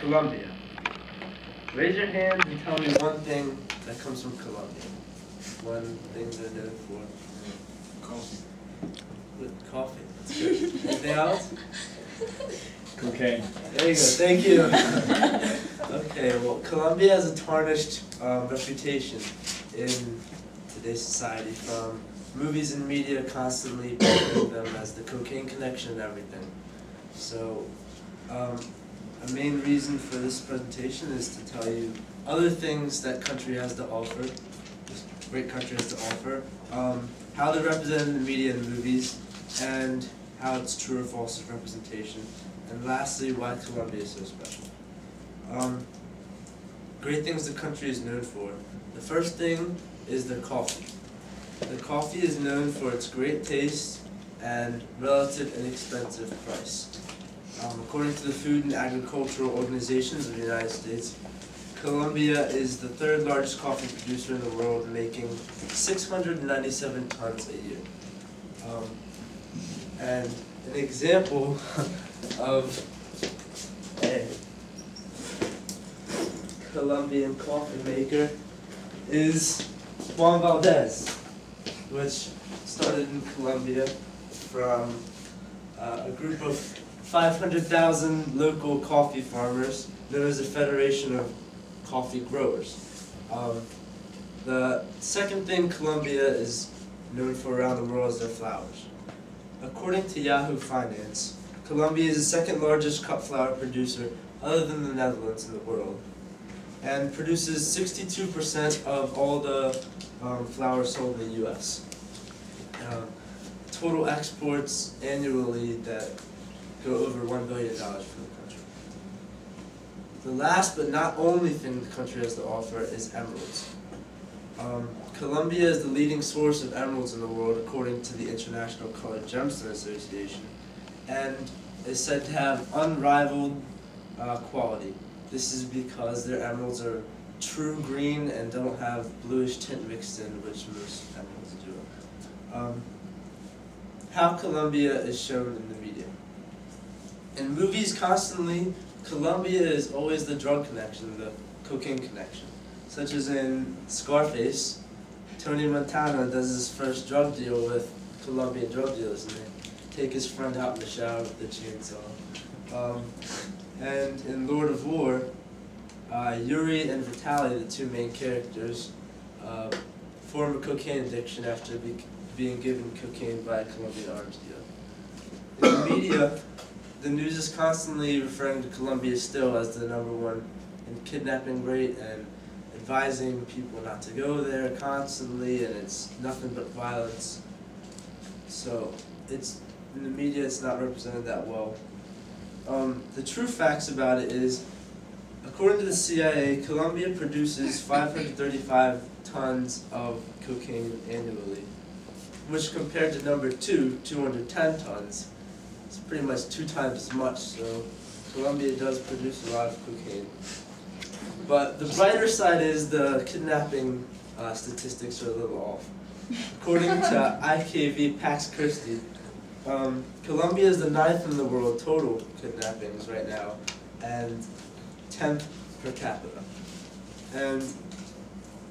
Colombia. Raise your hands and tell me one thing that comes from Colombia. One thing they're known for. Coffee. With coffee. That's good. Anything else? Cocaine. There you go. Thank you. Okay, well, Colombia has a tarnished reputation in today's society, from movies and media constantly portraying them as the cocaine connection and everything. So, a main reason for this presentation is to tell you other things that country has to offer, this great country has to offer, how they're represented in the media and movies, and how it's true or false of representation, and lastly, why Colombia is so special. Great things the country is known for. The first thing is their coffee. The coffee is known for its great taste and relative inexpensive price. According to the Food and Agricultural Organizations of the United States, Colombia is the third largest coffee producer in the world, making 697 tons a year. And an example of a Colombian coffee maker is Juan Valdez, which started in Colombia from a group of 500,000 local coffee farmers known as the Federation of Coffee Growers. The second thing Colombia is known for around the world is their flowers. According to Yahoo Finance, Colombia is the second largest cut flower producer other than the Netherlands in the world, and produces 62% of all the flowers sold in the U.S. Total exports annually that go over $1 billion for the country. The last but not only thing the country has to offer is emeralds. Colombia is the leading source of emeralds in the world according to the International Colored Gemstone Association, and is said to have unrivaled quality. This is because their emeralds are true green and don't have bluish tint mixed in, which most emeralds do. How Colombia is shown in the media. In movies constantly, Colombia is always the drug connection, the cocaine connection. Such as in Scarface, Tony Montana does his first drug deal with Colombian drug dealers, and they take his friend out in the shower with the chainsaw. And in Lord of War, Yuri and Vitaly, the two main characters, form a cocaine addiction after being given cocaine by a Colombian arms dealer. In the media, the news is constantly referring to Colombia still as the #1 in kidnapping rate and advising people not to go there constantly, and it's nothing but violence. So in the media it's not represented that well. The true facts about it is, according to the CIA, Colombia produces 535 tons of cocaine annually, which compared to #2, 210 tons, it's pretty much 2 times as much, so Colombia does produce a lot of cocaine. But the brighter side is the kidnapping statistics are a little off. According to IKV Pax Christi, Colombia is the 9th in the world total kidnappings right now, and 10th per capita. And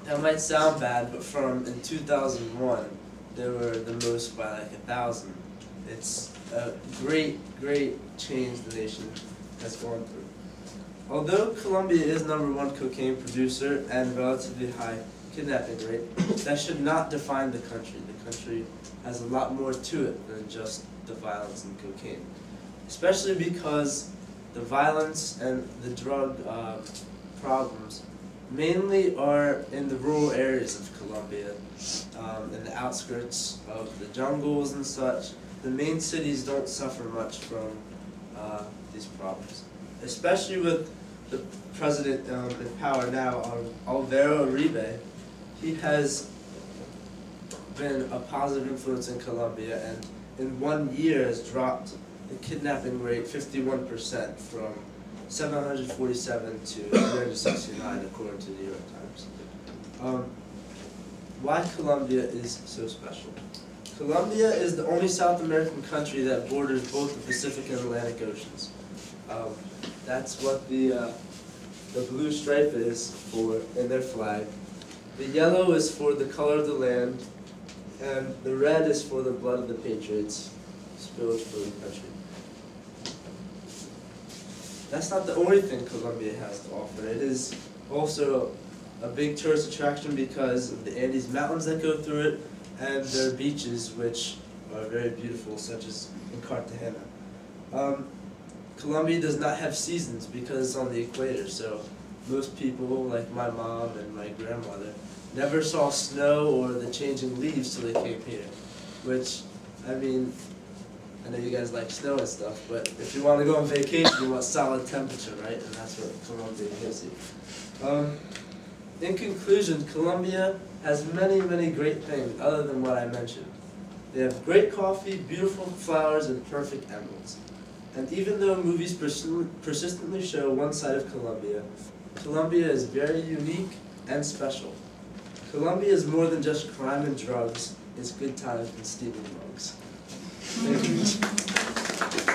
that might sound bad, but in 2001, they were the most by like 1,000. It's a great, great change the nation has gone through. Although Colombia is #1 cocaine producer and relatively high kidnapping rate, that should not define the country. The country has a lot more to it than just the violence and cocaine, especially because the violence and the drug problems mainly are in the rural areas of Colombia, in the outskirts of the jungles and such. The main cities don't suffer much from these problems, especially with the president in power now, Alvaro Uribe. He has been a positive influence in Colombia, and in 1 year has dropped the kidnapping rate 51% from 747 to 369 according to the New York Times. Why Colombia is so special. Colombia is the only South American country that borders both the Pacific and Atlantic Oceans. That's what the blue stripe is for in their flag. The yellow is for the color of the land, and the red is for the blood of the patriots spilled for the country. That's not the only thing Colombia has to offer. It is also a big tourist attraction because of the Andes Mountains that go through it, and their beaches, which are very beautiful, such as in Cartagena. Colombia does not have seasons because it's on the equator, so most people, like my mom and my grandmother, never saw snow or the changing leaves till they came here. Which, I mean, I know you guys like snow and stuff, but if you want to go on vacation, you want solid temperature, right? And that's what Colombia gives you. In conclusion, Colombia has many, many great things other than what I mentioned. They have great coffee, beautiful flowers, and perfect emeralds. And even though movies persistently show one side of Colombia, Colombia is very unique and special. Colombia is more than just crime and drugs, it's good times and stealing mugs. Thank you.